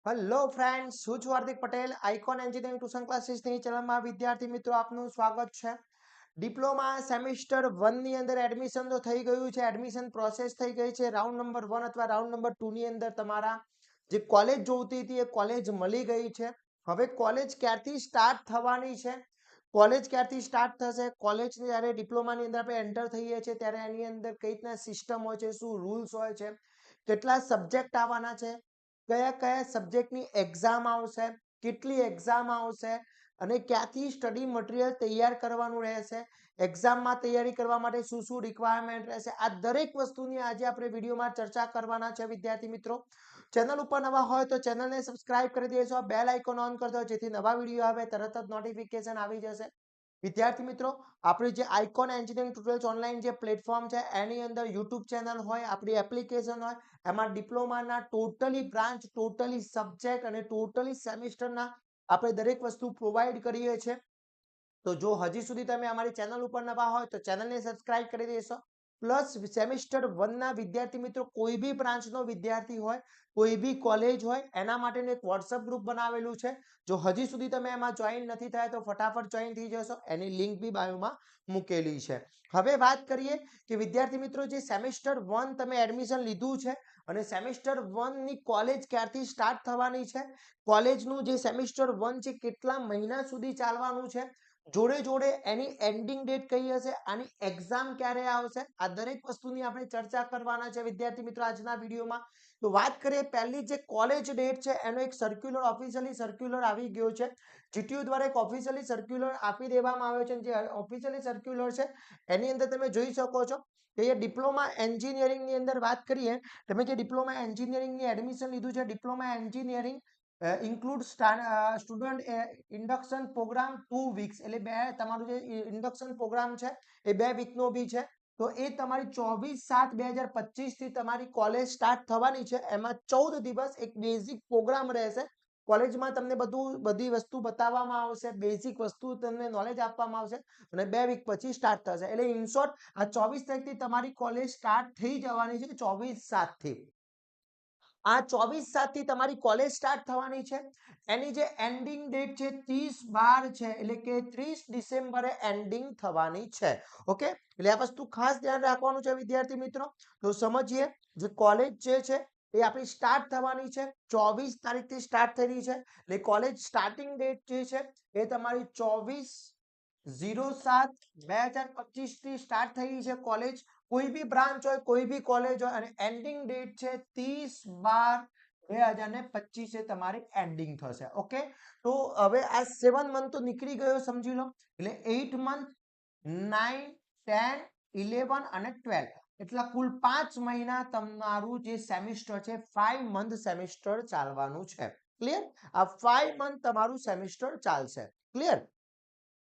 Hello friends, હું છું Hardik Patel. Icon engineering tuition ક્લાસીસની ચેનલમાં વિદ્યાર્થી મિત્રો આપનું સ્વાગત છે. ડિપ્લોમા સેમિસ્ટર 1 ની અંદર એડમિશન તો થઈ ગયું છે. એડમિશન પ્રોસેસ થઈ ગઈ છે. રાઉન્ડ નંબર 1 અથવા રાઉન્ડ નંબર 2 ની અંદર તમારા જે કોલેજ જોઈતી હતી એ કોલેજ મળી ગઈ છે. હવે કોલેજ ક્યારથી સ્ટાર્ટ થવાની છે, કોલેજ ક્યારથી સ્ટાર્ટ થશે, કોલેજ જ્યારે ડિપ્લોમાની અંદર આપણે એન્ટર થઈએ છીએ ત્યારે એની અંદર કઈ રીતના સિસ્ટમ હોય છે, શું રૂલ્સ હોય છે, કેટલા સબ્જેક્ટ આવવાના છે, કયા કયા સબ્જેક્ટની એક્ઝામ આવશે, કેટલી એક્ઝામ આવશે અને ક્યાંથી સ્ટડી મટીરિયલ તૈયાર કરવાનું રહેશે, એક્ઝામમાં તૈયારી કરવા માટે શું શું રિક્વાયરમેન્ટ રહેશે, આ દરેક વસ્તુની આજે આપણે વિડીયોમાં ચર્ચા કરવાના છે. વિદ્યાર્થી મિત્રો, ચેનલ ઉપર નવા હોય તો ચેનલને સબસ્ક્રાઇબ કરી દેજો, બેલ આઇકોન ઓન કરી દો જેથી નવા વિડીયો આવે તરત જ નોટિફિકેશન આવી જશે. વિદ્યાર્થી મિત્રો, આપણી જે આઇકોન એન્જિનિયરિંગ ટ્યુટોરિયલ્સ ઓનલાઈન જે પ્લેટફોર્મ છે એની અંદર યુટ્યુબ ચેનલ હોય, આપણી એપ્લિકેશન હોય, એમાં ડિપ્લોમાના ટોટલી બ્રાન્ચ, ટોટલી સબ્જેક્ટ અને ટોટલી સેમિસ્ટરના આપણે દરેક વસ્તુ પ્રોવાઈડ કરીએ છીએ. તો જો હજી સુધી તમે અમારી ચેનલ ઉપર નવા હોય તો ચેનલને સબસ્ક્રાઇબ કરી દેશો. પ્લસ સેમિસ્ટર 1 ના વિદ્યાર્થી મિત્રો, કોઈ બી બ્રાન્ચનો વિદ્યાર્થી હોય, કોઈ બી કોલેજ હોય, એના માટેનું એક વોટ્સઅપ ગ્રુપ બનાવેલું છે. જો હજી સુધી તમે એમાં જોઈન નથી થયા તો ફટાફટ જોઈન થઈ જશો. એની લિંક બી બાયોમાં મૂકેલી છે. હવે વાત કરીએ કે વિદ્યાર્થી મિત્રો, જે સેમિસ્ટર 1 તમે એડમિશન લીધું છે અને સેમિસ્ટર 1 ની કોલેજ ક્યારથી સ્ટાર્ટ થવાની છે, કોલેજનું જે સેમિસ્ટર 1 છે કેટલા મહિના સુધી ચાલવાનું છે, જોડે જોડે એની એન્ડિંગ ડેટ કઈ હશે, આની એક્ઝામ ક્યારે આવશે, આ દરેક વસ્તુની આપણે ચર્ચા કરવાના છે વિદ્યાર્થી મિત્રો આજના વિડીયોમાં. તો વાત કરીએ, પહેલી જે કોલેજ ડેટ છે એનો એક સર્ક્યુલર, ઓફિશિયલી સર્ક્યુલર આવી ગયો છે. જીટીયુ દ્વારા એક ઓફિશિયલી સર્ક્યુલર આપી દેવામાં આવ્યો છે. જે ઓફિશિયલી સર્ક્યુલર છે એની અંદર તમે જોઈ શકો છો કે ડિપ્લોમા એન્જિનિયરિંગની અંદર વાત કરીએ, તમે જે ડિપ્લોમા એન્જિનિયરિંગની એડમિશન લીધું છે, diploma engineering include student induction program 2 weeks, એટલે બે તમારું જે ઇન્ડક્શન પ્રોગ્રામ છે એ 2 વીકનો બી છે. તો એ તમારી 24/7/2025 થી તમારી કોલેજ સ્ટાર્ટ થવાની છે. એમાં 14 દિવસ એક બેઝિક પ્રોગ્રામ રહેશે. કોલેજમાં તમને બધી વસ્તુ બતાવવામાં આવશે, બેઝિક વસ્તુ તમને નોલેજ આપવામાં આવશે અને 2 વીક પછી સ્ટાર્ટ થશે. એટલે ઇન શોર્ટ આ 24 તારીખથી તમારી કોલેજ સ્ટાર્ટ થઈ જવાની છે. 24/7 થી આ 24/7 થી તમારી કોલેજ સ્ટાર્ટ થવાની છે. એની જે એન્ડિંગ ડેટ છે 30/12 છે, એટલે કે 30 ડિસેમ્બરે એન્ડિંગ થવાની છે. ઓકે, એટલે આ વસ્તુ ખાસ ધ્યાન રાખવાનું છે વિદ્યાર્થી મિત્રો. તો સમજીએ, જે કોલેજ જે છે એ આપણી સ્ટાર્ટ થવાની છે 24 તારીખથી સ્ટાર્ટ થયેલી છે. એટલે કોલેજ સ્ટાર્ટિંગ ડેટ જે છે એ તમારી 24/07/2025 થી સ્ટાર્ટ થઈ છે કોલેજ. કોઈ બી બ્રાન્ચ હોય, કોઈ બી કોલેજ હોય, અને એન્ડિંગ ડેટ છે 30/12/2025 તમારી એન્ડિંગ થશે. ઓકે, તો હવે આ 7 મંથ તો નીકળી ગયો સમજી લો. એટલે 8 મંથ, 9, 10, 11 અને 12, એટલા કુલ 5 મહિના તમારું જે સેમિસ્ટર છે 5 મંથ સેમિસ્ટર ચાલવાનું છે. ક્લિયર? આ 5 મંથ તમારું સેમિસ્ટર ચાલશે. ક્લિયર?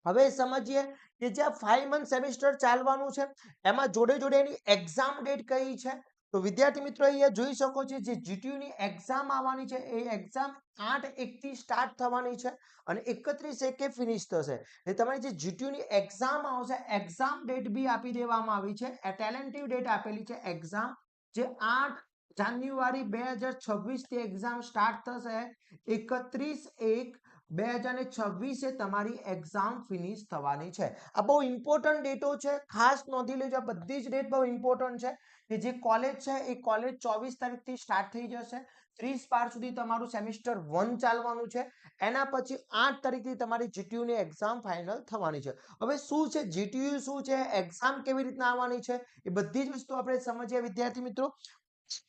હવે સમજીએ કે જે 5 મંથ સેમિસ્ટર ચાલવાનું છે એમાં જોડે જોડે એની એક્ઝામ ડેટ કઈ છે. તો વિદ્યાર્થી મિત્રો, અહીંયા જોઈ શકો છો જે જીટીયુ ની એક્ઝામ આવવાની છે એ એક્ઝામ 8/1 થી સ્ટાર્ટ થવાની છે અને 31/1 ફિનિશ થશે. એટલે તમારી જે જીટીયુ ની એક્ઝામ આવશે, એક્ઝામ ડેટ બી આપી દેવામાં આવી છે, એ ટેલેન્ટિવ ડેટ આપેલી છે એક્ઝામ, જે 8 જાન્યુઆરી 2026 થી એક્ઝામ સ્ટાર્ટ થશે. 31/1/2026 તમારી એક્ઝામ ફિનિશ થવાની છે. આ બહુ ઇમ્પોર્ટન્ટ ડેટો છે, ખાસ નોંધી લેજો. આ બધી જ ડેટ બહુ ઇમ્પોર્ટન્ટ છે કે જે કોલેજ છે એ કોલેજ 24 તારીખથી સ્ટાર્ટ થઈ જશે. 30/12 સુધી તમારું સેમિસ્ટર 1 ચાલવાનું છે. એના પછી 8 તારીખથી તમારી જીટીયુ ની એક્ઝામ ફાઇનલ થવાની છે. હવે શું છે જીટીયુ, શું છે એક્ઝામ, કેવી રીતના આવવાની છે, એ બધી જ વસ્તુ આપણે સમજીએ વિદ્યાર્થી મિત્રો.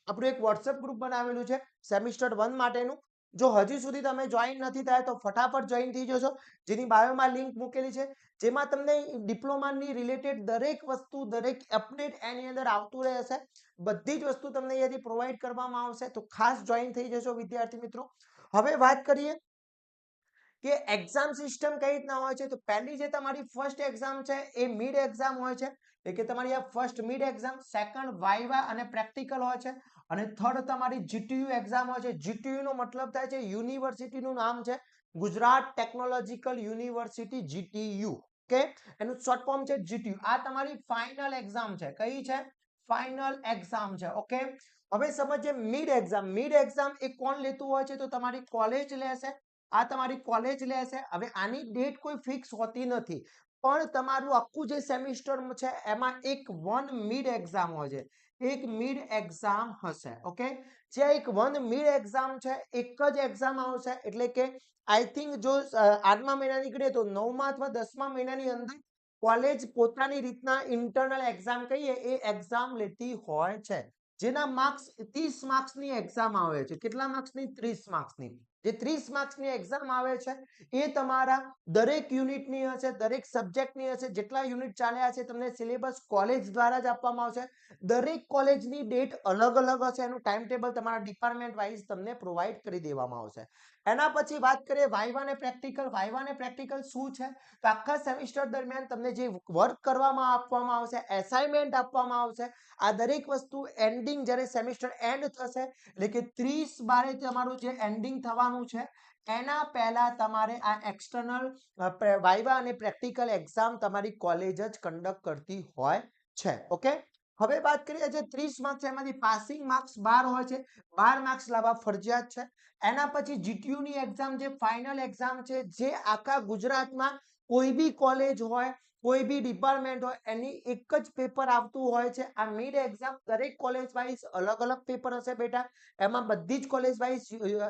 આપણું એક વોટ્સએપ ગ્રુપ બનાવેલું છે સેમિસ્ટર 1 માટેનું. જો હજી સુધી તમે જોઈન નથી થયા તો ફટાફટ જોઈન થઈ જશો, જેની બાયોમાં લિંક મૂકેલી છે, જેમાં તમને ડિપ્લોમાની રિલેટેડ દરેક વસ્તુ, દરેક અપડેટ એની અંદર આવતું રહેશે. બધી જ વસ્તુ તમને અહીંયાથી પ્રોવાઈડ કરવામાં આવશે. તો ખાસ જોઈન થઈ જશો વિદ્યાર્થી મિત્રો. હવે વાત કરીએ કે એક્ઝામ સિસ્ટમ કઈ રીતના હોય છે. તો પહેલી જે તમારી ફર્સ્ટ એક્ઝામ છે એ મિડ એક્ઝામ હોય છે, એટલે કે તમારી આ first mid exam, second viva અને પ્રેક્ટિકલ હોય છે, અને થર્ડ તમારી જીટીયુ એક્ઝામ હોય છે. જીટીયુ નો મતલબ થાય છે યુનિવર્સિટીનું નામ છે Gujarat technological university, GTU. Okay, એનું શોર્ટ ફોર્મ છે જીટીયુ. આ તમારી ફાઇનલ એક્ઝામ છે. કઈ છે? ફાઇનલ એક્ઝામ છે. ઓકે, હવે સમજીએ મિડ એક્ઝામ. મિડ એક્ઝામ એ કોણ લેતું હોય છે? તો તમારી કોલેજ લેશે. આ તમારી કોલેજ લેશે. હવે આની ડેટ કોઈ ફિક્સ હોતી નથી, પણ તમારું આખું જે સેમિસ્ટર છે એમાં એક વન મિડ એક્ઝામ હોય છે. એક મિડ એક્ઝામ હશે. ઓકે, જે એક વન મિડ એક્ઝામ છે, એક જ એક્ઝામ આવશે. એટલે કે આઈ થિંક જો 8મા મહિના નીકળે તો 9મા અથવા 10મા મહિનાની અંદર કોલેજ પોતાની રીતના ઇન્ટરનલ એક્ઝામ કહીએ એ એક્ઝામ લેતી હોય છે, જેના માર્ક્સ 30 માર્ક્સની એક્ઝામ આવે છે. કેટલા માર્ક્સની? 30 માર્ક્સની. જે 30 માર્ક્સની એક્ઝામ આવે છે એ તમારા દરેક યુનિટની હશે, દરેક સબ્જેક્ટની હશે. જેટલા યુનિટ ચાલ્યા છે તમને સિલેબસ કોલેજ દ્વારા જ આપવામાં આવશે. દરેક કોલેજની ડેટ અલગ અલગ હશે. એનું ટાઈમ ટેબલ તમારા ડિપાર્ટમેન્ટ વાઇઝ તમને પ્રોવાઈડ કરી દેવામાં આવશે. એના પછી વાત કરીએ વાઇવા અને પ્રેક્ટિકલ. વાઇવા અને પ્રેક્ટિકલ શું છે? તો આખા સેમિસ્ટર દરમિયાન તમને જે વર્ક કરવામાં આપવામાં આવશે, એસાઇનમેન્ટ આપવામાં આવશે, આ દરેક વસ્તુ એન્ડિંગ જ્યારે સેમિસ્ટર એન્ડ થશે, એટલે કે 30/12 તમારું જે એન્ડિંગ થવાનું છે એના પહેલા તમારે આ એક્સટર્નલ વાઇવા અને પ્રેક્ટિકલ એક્ઝામ તમારી કોલેજ જ કન્ડક્ટ કરતી હોય છે. ઓકે, હવે વાત કરીએ જે 30 માર્ક્સ એમાંથી પાસિંગ માર્ક્સ 12 હોય છે. 12 માર્ક્સ લાવવા ફરજિયાત છે. એના પછી જીટીયુ ની એક્ઝામ જે ફાઇનલ એક્ઝામ છે, જે આખા ગુજરાતમાં કોઈ બી કોલેજ હોય, કોઈ બી ડિપાર્ટમેન્ટ હોય, એની એક જ પેપર આવતું હોય છે. આ મિડ એક્ઝામ દરેક કોલેજ વાઇઝ અલગ અલગ પેપર હશે બેટા. એમાં બધી જ કોલેજ વાઇઝ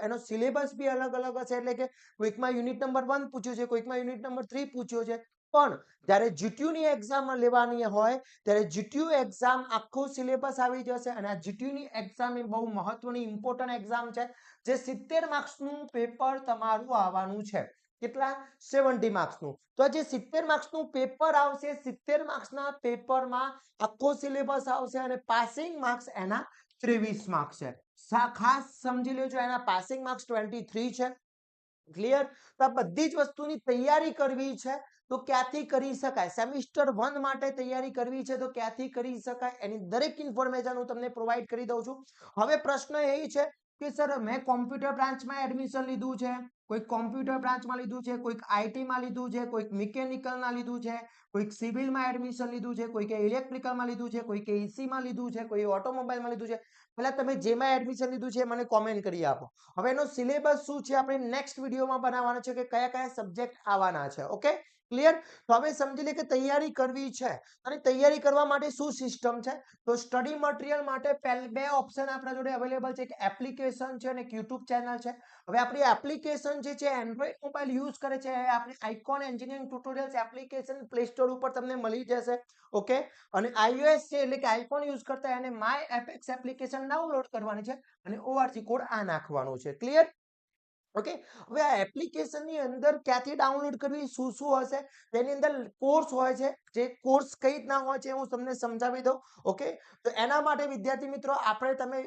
એનો સિલેબસ બી અલગ અલગ હશે. એટલે કે કોઈકમાં યુનિટ નંબર 1 પૂછ્યો છે, કોઈકમાં યુનિટ નંબર 3 પૂછ્યો છે. પણ જ્યારે જીટીયુ ની એક્ઝામ લેવાની હોય ત્યારે જીટીયુ એક્ઝામ આખું સિલેબસ આવી જશે. અને આ જીટીયુ ની એક્ઝામ એ બહુ મહત્વની ઇમ્પોર્ટન્ટ એક્ઝામ છે, જે 70 માર્ક્સનું પેપર તમારું આવવાનું છે. કેટલા? 70 માર્ક્સનું. તો જે 70 માર્ક્સનું પેપર આવશે, 70 માર્ક્સના પેપરમાં આખો સિલેબસ આવશે અને પાસિંગ માર્ક્સ એના 23 માર્ક્સ છે. ખાસ સમજી લેજો, એના પાસિંગ માર્ક્સ 23 છે. ક્લિયર? તો આ બધી જ વસ્તુની તૈયારી કરવી છે તો ક્યાંથી કરી શકાય? સેમિસ્ટર 1 માટે તૈયારી કરવી છે તો ક્યાંથી કરી શકાય? એની દરેક ઇન્ફોર્મેશન હું તમને પ્રોવાઈડ કરી દઉં છું. હવે પ્રશ્ન એ છે કે સર મેં કોમ્પ્યુટર બ્રાન્ચમાં એડમિશન લીધું છે, કોઈક કોમ્પ્યુટર બ્રાન્ચમાં લીધું છે, કોઈક આઈટીમાં લીધું છે, કોઈક મિકેનિકલમાં લીધું છે, કોઈક સિવિલમાં એડમિશન લીધું છે, કોઈકે ઇલેક્ટ્રિકલમાં લીધું છે, કોઈકે ઈસીમાં લીધું છે, કોઈ ઓટોમોબાઈલમાં લીધું છે. પહેલા તમે જેમાં એડમિશન લીધું છે મને કોમેન્ટ કરી આપો. હવે એનો સિલેબસ શું છે આપણે નેક્સ્ટ વિડીયોમાં બનાવવાનો છે કે કયા કયા સબ્જેક્ટ આવવાના છે. Okay, clear? તો હવે સમજી લે કે તૈયારી કરવી છે અને તૈયારી કરવા માટે શું સિસ્ટમ છે? તો સ્ટડી મટીરિયલ માટે બે ઓપ્શન આપણા જોડે અવેલેબલ છે, કે એપ્લિકેશન છે અને યુટ્યુબ ચેનલ છે. હવે આપણી એપ્લિકેશન જે છે એન્ડ્રોઈડ મોબાઈલ યુઝ કરે છે, આપણી icon engineering tutorials application play store ઉપર તમને મળી જશે. ઓકે, અને iOS છે એટલે કે આઇકોન યુઝ કરતા એને માય એપેક્સ એપ્લિકેશન ડાઉનલોડ કરવાની છે અને ORG કોડ આ નાખવાનો છે. ક્લિયર? ઓકે, હવે આ એપ્લિકેશનની અંદર ક્યાંથી ડાઉનલોડ કરવી, શું શું હશે? તેની અંદર કોર્સ હોય છે. જે કોર્સ કઈ રીતના હોય છે હું તમને સમજાવી દઉં. ઓકે, તો એના માટે વિદ્યાર્થી મિત્રો આપણે તમે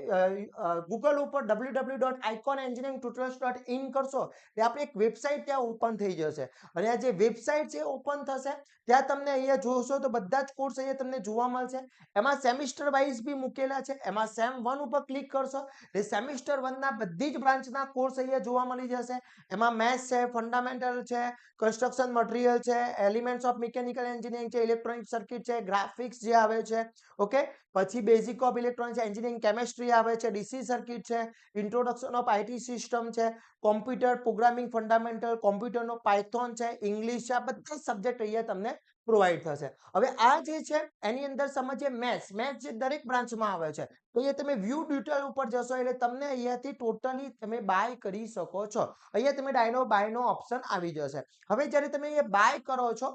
ગૂગલ ઉપર www.iconengineeringtutorials.in કરશો એટલે આપણે એક વેબસાઇટ ત્યાં ઓપન થઈ જશે. અને આ જે વેબસાઇટ છે ઓપન થશે ત્યાં તમને અહીંયા જોશો તો બધા જ કોર્સ અહીંયા તમને જોવા મળશે. એમાં સેમિસ્ટર વાઇઝ બી મૂકેલા છે. એમાં સેમ 1 ઉપર ક્લિક કરશો એટલે સેમિસ્ટર 1 ના બધી જ બ્રાન્ચના કોર્સ અહીંયા જોવા મળી જશે. એમાં મેથ્સ છે, ફંડામેન્ટલ છે, કન્સ્ટ્રક્શન મટીરિયલ છે, એલિમેન્ટ્સ ઓફ મિકેનિકલ એન્જિનિયરિંગ છે, ઇલેક્ટ્રોનિક સર્કિટ છે, ગ્રાફિક્સ જે આવે છે. ઓકે, પછી basic of electronics engineering chemistry આવે છે, ડીસી સર્કિટ છે, ઇન્ટ્રોડક્શન ઓફ આઈટી સિસ્ટમ છે, કોમ્પ્યુટર પ્રોગ્રામિંગ ફંડામેન્ટલ, કોમ્પ્યુટરનો પાયથોન છે, ઇંગ્લિશ છે. આ બધા સબ્જેક્ટ અહીંયા તમને પ્રોવાઈડ થશે. હવે આ જે છે એની અંદર સમજીએ મેથ્સ. મેથ્સ જે દરેક બ્રાન્ચમાં આવે છે, તો એ તમે વ્યૂ ડિટેલ ઉપર જશો એટલે તમને અહીંયાથી ટોટલી તમે બાય કરી શકો છો. અહીંયા તમે બાયનો ઓપ્શન આવી જશે. હવે જ્યારે તમે અહીંયા બાય કરો છો,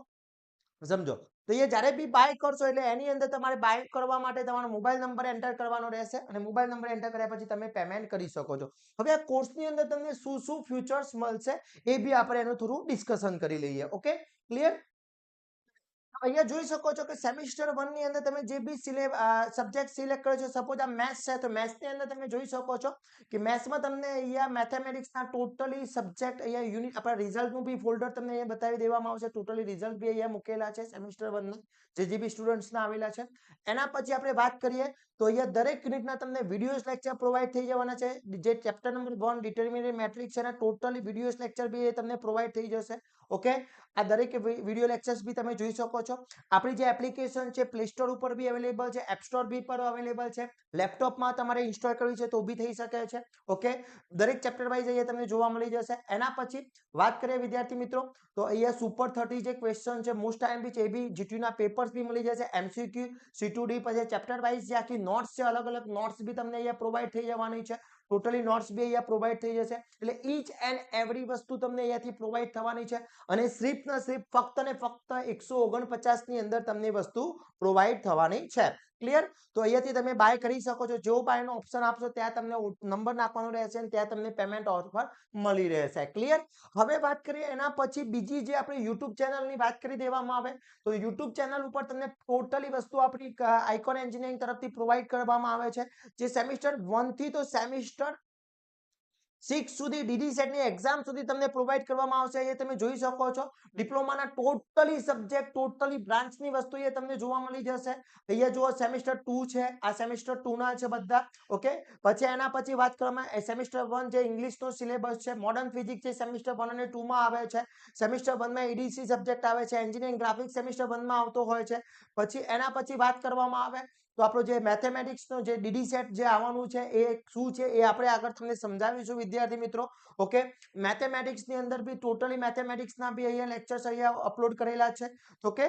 સમજો તો એ જ્યારે બી બાય કરશો એટલે એની અંદર તમારે બાય કરવા માટે તમારો મોબાઈલ નંબર એન્ટર કરવાનો રહેશે અને મોબાઈલ નંબર એન્ટર કર્યા પછી તમે પેમેન્ટ કરી શકો છો. હવે આ કોર્સની અંદર તમને શું શું ફ્યુચર્સ મળશે એ બી આપણે એનું થોડું ડિસ્કશન કરી લઈએ. Okay, clear? અહીંયા જોઈ શકો છો કે સેમિસ્ટર 1 ની અંદર તમે જે બી સબ્જેક્ટ સિલેક્ટ કર્યો છે, સપોઝ આ મેથ્સ છે તો મેથ્સની અંદર તમે જોઈ શકો છો કે મેથ્સમાં તમને અહીંયા મેથેમેટિક્સના ટોટલી સબ્જેક્ટ અહીંયા યુનિટ આપણા રિઝલ્ટનું બી ફોલ્ડર તમને અહીંયા બતાવી દેવામાં આવશે. ટોટલી રિઝલ્ટ બી અહીંયા મૂકેલા છે સેમિસ્ટર 1 ના જે બી સ્ટુડન્ટ્સના આવેલા છે. એના પછી આપણે વાત કરીએ તો અહીંયા દરેક યુનિટના તમને વિડીયોઝ લેક્ચર પ્રોવાઈડ થઈ જવાના છે. જે ચેપ્ટર નંબર 1 ડિટર્મિનેન્ટ મેટ્રિક્સ છે એના ટોટલી વિડીયોઝ લેક્ચર બી તમને પ્રોવાઈડ થઈ જશે. ઓકે, આ દરેક વિડીયો લેક્ચર્સ બી તમે જોઈ શકો છો. છો આપણી જે એપ્લિકેશન છે પ્લે સ્ટોર ઉપર બી અવેલેબલ છે, એપ સ્ટોર બી પર અવેલેબલ છે, લેપટોપમાં તમારે ઇન્સ્ટોલ કરવી છે તો બી થઈ શકે છે. ઓકે, દરેક ચેપ્ટર વાઇઝ અહીંયા તમને જોવા મળી જશે. એના પછી વાત કરીએ વિદ્યાર્થી મિત્રો તો અહીંયા સુપર 30 જે ક્વેશ્ચન છે મોસ્ટ આઈએમપી છે એ બી જીટીયુ ના પેપર્સ બી મળી જશે, એમસીક્યુ C2D પછી ચેપ્ટર વાઇઝ જે આખી નોટ્સ છે અલગ અલગ નોટ્સ બી તમને અહીંયા પ્રોવાઈડ થઈ જવાની છે. ટોટલી નોટ્સ બી અહીંયા પ્રોવાઈડ થઈ જશે એટલે ઈચ એન્ડ એવરી વસ્તુ તમને અહીંયાથી પ્રોવાઈડ થવાની છે અને સિર્ફ ને સિર્ફ ફક્ત ને ફક્ત 149 ની અંદર તમને વસ્તુ પ્રોવાઈડ થવાની છે. ક્લિયર? તો અહીંયાથી તમે બાય કરી શકો છો. જો બાય નો ઓપ્શન આપશો ત્યાં તમને નંબર નાખવાનો રહેશે અને ત્યાં તમને પેમેન્ટ ઓફર મળી રહેશે. ક્લિયર? હવે વાત કરીએ એના પછી બીજી જે આપણે YouTube ચેનલની વાત કરી દેવામાં આવે તો YouTube ચેનલ ઉપર તમને ટોટલી વસ્તુ આપણી આઇકોન એન્જિનિયરિંગ તરફથી પ્રોવાઈડ કરવામાં આવે છે જે સેમિસ્ટર 1 થી તો સેમિસ્ટર 6 સુધી ડીડી સેટ ની એક્ઝામ સુધી તમને પ્રોવાઈડ કરવામાં આવશે. અહીંયા તમે જોઈ શકો છો ડિપ્લોમાના ટોટલી સબ્જેક્ટ ટોટલી બ્રાન્ચની વસ્તુ અહીંયા તમને જોવા મળી જશે. અહીંયા જુઓ સેમિસ્ટર 2 છે, આ સેમિસ્ટર 2 ના છે બધા. ઓકે, પછી એના પછી વાત કરવામાં સેમિસ્ટર 1 જે ઇંગ્લિશનો સિલેબસ છે, મોડર્ન ફિઝિક્સ જે સેમિસ્ટર 1 અને 2 માં આવે છે, સેમિસ્ટર 1 માં EDC સબ્જેક્ટ આવે છે, એન્જિનિયરિંગ ગ્રાફિક્સ સેમિસ્ટર 1 માં આવતો હોય છે. પછી એના પછી વાત કરવામાં આવે તો આપણો જે મેથેમેટિક્સનો જે ડીડી સેટ જે આવવાનું છે એ શું છે એ આપણે આગળ તમને સમજાવીશું વિદ્યાર્થી મિત્રો. ઓકે, મેથેમેટિક્સની અંદર બી ટોટલી મેથેમેટિક્સના બી અહીંયા લેક્ચર્સ અહીંયા અપલોડ કરેલા છે. ઓકે,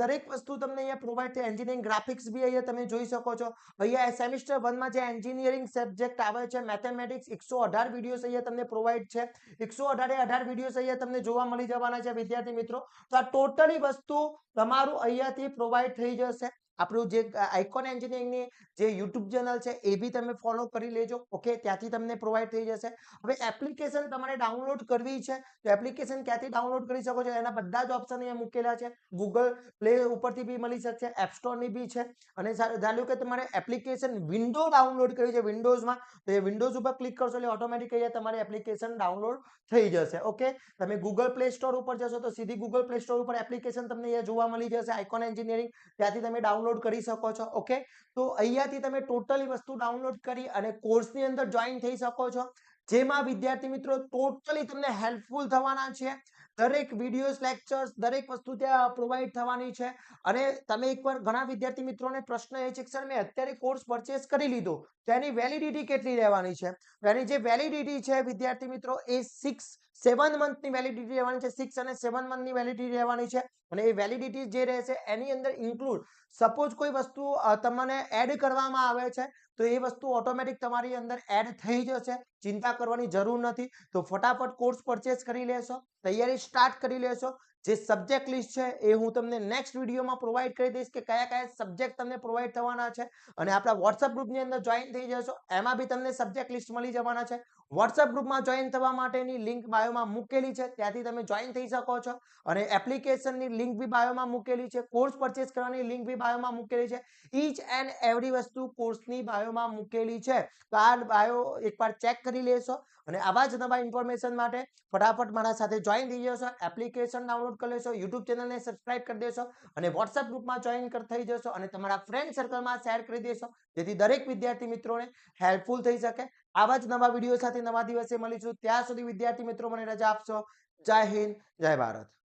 દરેક વસ્તુ તમને અહીંયા પ્રોવાઈડ છે. એન્જિનિયરિંગ ગ્રાફિક્સ બી અહીંયા તમે જોઈ શકો છો. અહીંયા સેમિસ્ટર 1 માં જે એન્જિનિયરિંગ સબ્જેક્ટ આવે છે મેથેમેટિક્સ 118 વિડીયોઝ અહીંયા તમને પ્રોવાઈડ છે. 118 વિડીયોઝ અહીંયા તમને જોવા મળી જવાના છે વિદ્યાર્થી મિત્રો. તો આ ટોટલી વસ્તુ તમારું અહીંયાથી પ્રોવાઈડ થઈ જશે. આપણું જે આઇકોન એન્જિનિયરિંગની જે YouTube ચેનલ છે એ બી તમે ફોલો કરી લેજો. ઓકે, ત્યાંથી તમને પ્રોવાઈડ થઈ જશે. હવે એપ્લિકેશન તમારે ડાઉનલોડ કરવી છે તો એપ્લિકેશન ક્યાંથી ડાઉનલોડ કરી શકો છો એના બધા જ ઓપ્શન અહીંયા મૂકેલા છે. ગૂગલ પ્લે ઉપરથી બી મળી શકશે, એપ સ્ટોરની બી છે અને ધારો કે તમારે એપ્લિકેશન વિન્ડો ડાઉનલોડ કરવી છે વિન્ડોઝમાં તો એ વિન્ડોઝ ઉપર ક્લિક કરશો એટલે ઓટોમેટિક અહીંયા તમારી એપ્લિકેશન ડાઉનલોડ થઈ જશે. ઓકે, તમે ગૂગલ પ્લે સ્ટોર ઉપર જશો તો સીધી ગૂગલ પ્લે સ્ટોર ઉપર એપ્લિકેશન તમને અહીંયા જોવા મળી જશે આઇકોન એન્જિનિયરિંગ, ત્યાંથી તમે ડાઉનલોડ કરી શકો છો. ઓકે, તો અહીંયાથી તમે ટોટલી વસ્તુ ડાઉનલોડ કરી અને કોર્સની અંદર જોઈન થઈ શકો છો જેમાં વિદ્યાર્થી મિત્રો ટોટલી તમને હેલ્પફુલ થવાના છે. દરેક વિડીયોઝ લેક્ચર્સ દરેક વસ્તુ ત્યાં પ્રોવાઈડ થવાની છે અને તમે એકવાર ઘણા વિદ્યાર્થી મિત્રોને પ્રશ્ન એ છે કે સર મેં અત્યારે કોર્સ પરચેસ કરી લીધો તો એની વેલિડિટી કેટલી રહેવાની છે? એની જે વેલિડિટી છે વિદ્યાર્થી મિત્રો એ 7 મંથની વેલિડિટી રહેવાની છે. 6 અને 7 મંથની વેલિડિટી રહેવાની છે અને એ વેલિડિટી જે રહેશે એની અંદર ઇન્ક્લુડ સપોઝ કોઈ વસ્તુ તમને એડ કરવામાં આવે છે તો એ વસ્તુ ઓટોમેટિક તમારી અંદર એડ થઈ જશે. ચિંતા કરવાની જરૂર નથી. તો ફટાફટ કોર્સ પરચેસ કરી લેશો, તૈયારી સ્ટાર્ટ કરી લેશો. જે સબ્જેક્ટ લિસ્ટ છે એ હું તમને નેક્સ્ટ વિડીયોમાં પ્રોવાઈડ કરી દઈશ કે કયા કયા સબ્જેક્ટ તમને પ્રોવાઈડ થવાના છે અને આપણા વોટ્સઅપ ગ્રુપની અંદર જોઈન થઈ જશો એમાં બી તમને સબ્જેક્ટ લિસ્ટ મળી જવાના છે. વોટ્સઅપ ગ્રુપમાં જોઈન થવા માટેની લિંક બાયોમાં મૂકેલી છે, ત્યાંથી તમે જોઈન થઈ શકો છો અને એપ્લિકેશનની લિંક બી બાયોમાં મૂકેલી છે, કોર્સ પરચેસ કરવાની લિંક બી બાયોમાં મૂકેલી છે. ઈચ એન્ડ એવરી વસ્તુ કોર્સની બાયોમાં મૂકેલી છે. તો આ બાયો એકવાર ચેક કરી લેશો અને આવા જ નવા ઇન્ફોર્મેશન માટે ફટાફટ મારા સાથે જોઈન થઈ જશો, એપ્લિકેશન ડાઉનલોડ કરી લેશો, યુટ્યુબ ચેનલને સબસ્ક્રાઇબ કરી દેશો અને વોટ્સઅપ ગ્રુપમાં જોઈન થઈ જશો અને તમારા ફ્રેન્ડ સર્કલમાં શેર કરી દેશો જેથી દરેક વિદ્યાર્થી મિત્રોને હેલ્પફુલ થઈ શકે. આવા જ નવા વિડીયો સાથે નવા દિવસે મળીશું. ત્યાં સુધી વિદ્યાર્થી મિત્રો મને રજા આપશો. જય હિન્દ, જય ભારત.